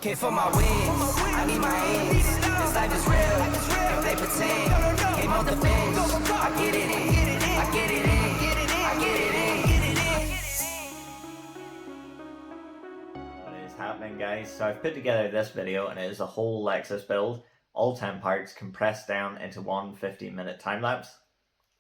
Came for my wins, I need my ends. This life is real, if they pretend. Came off the bench, I get it in, I get it in, I get it in. What is happening, guys? So I've put together this video and it is a whole Lexus build, all 10 parts compressed down into one 15-minute time-lapse.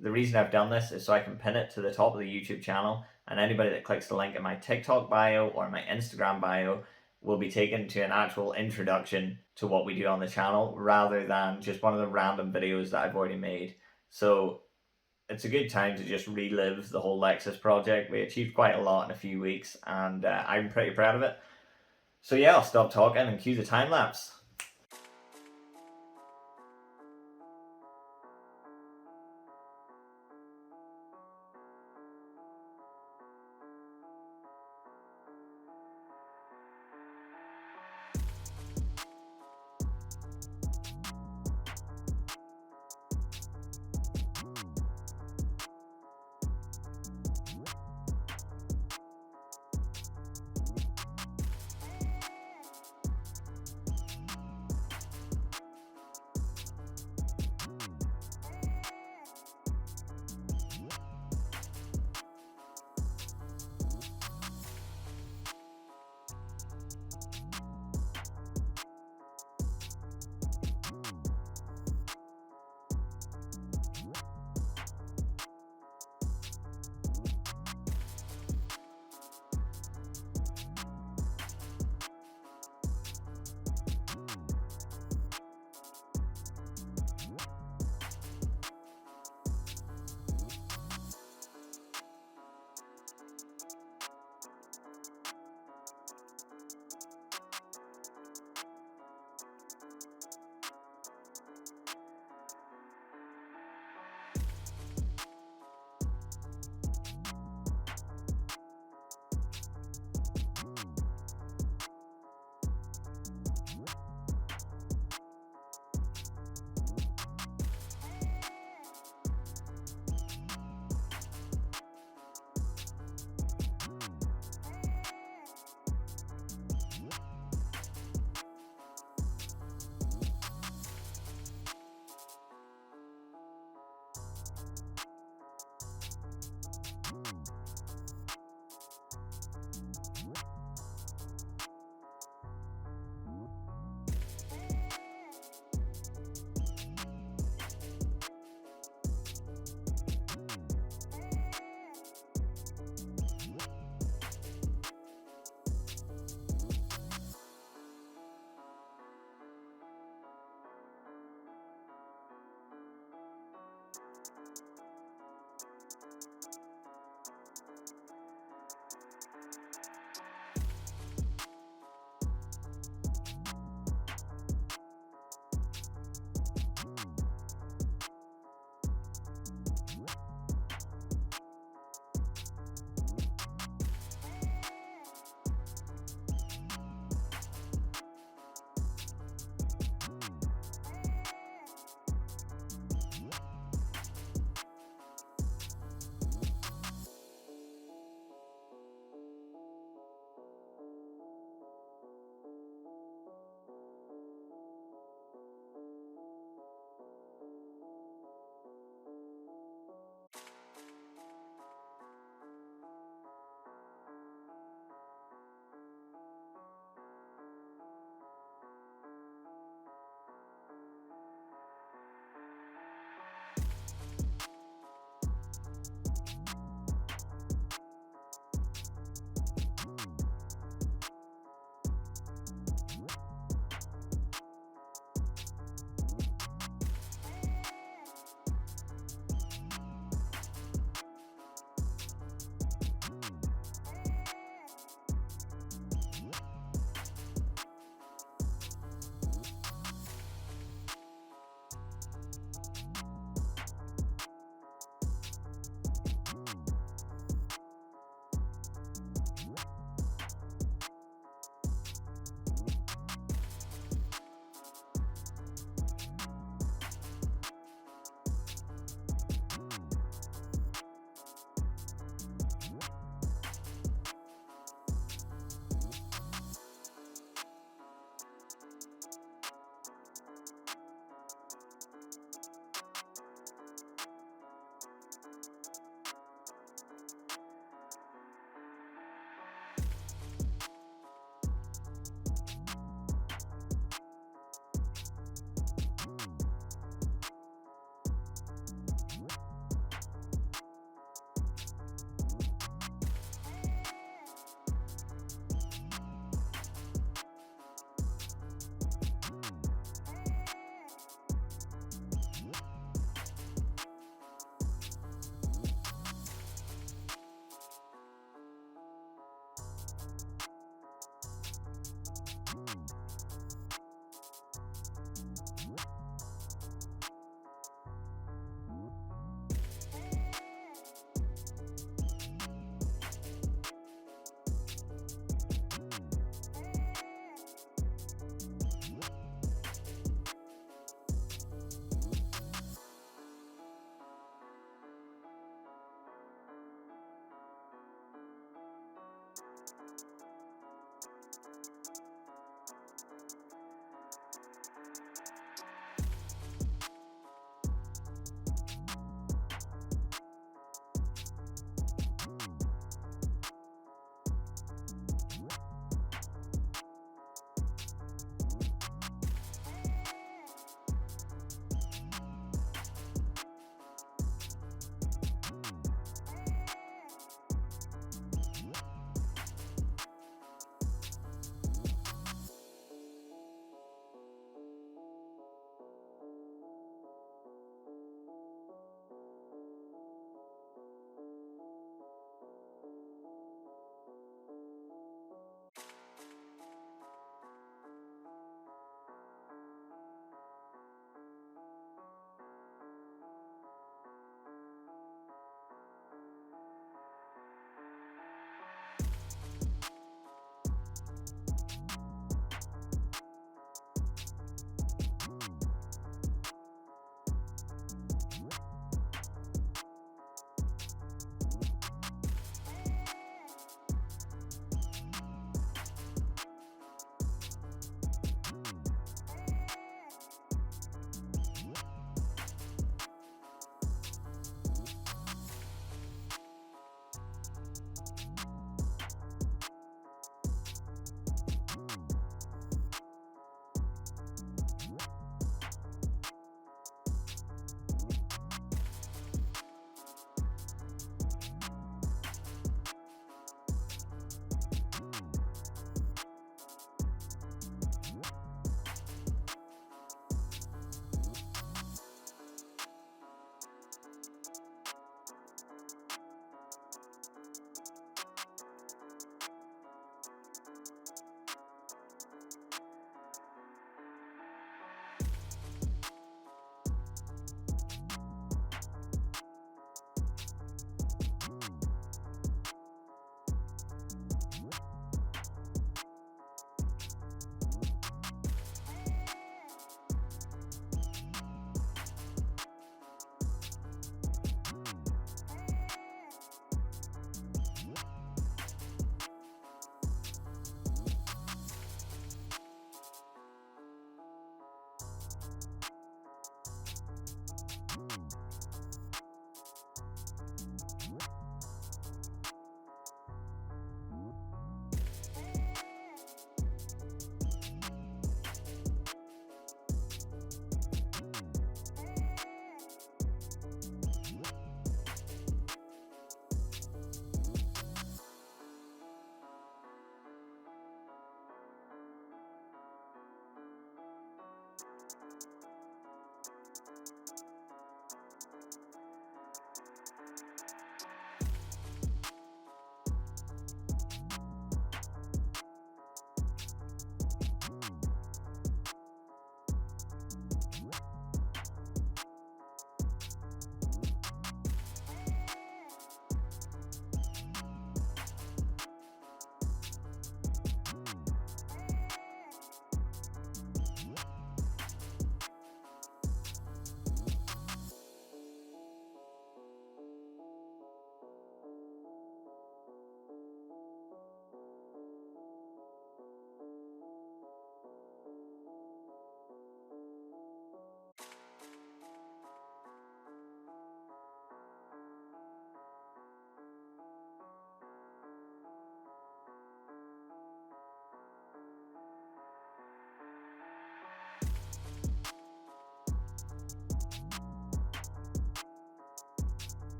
The reason I've done this is so I can pin it to the top of the YouTube channel, and anybody that clicks the link in my TikTok bio or my Instagram bio will be taken to an actual introduction to what we do on the channel rather than just one of the random videos that I've already made. So it's a good time to just relive the whole Lexus project. We achieved quite a lot in a few weeks and I'm pretty proud of it. So yeah, I'll stop talking and cue the time lapse.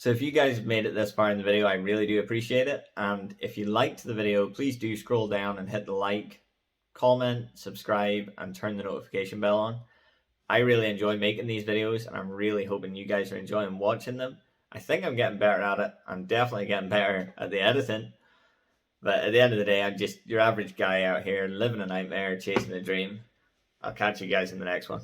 So if you guys have made it this far in the video, I really do appreciate it. And if you liked the video, please do scroll down and hit the like, comment, subscribe, and turn the notification bell on. I really enjoy making these videos, and I'm really hoping you guys are enjoying watching them. I think I'm getting better at it. I'm definitely getting better at the editing. But at the end of the day, I'm just your average guy out here living a nightmare, chasing a dream. I'll catch you guys in the next one.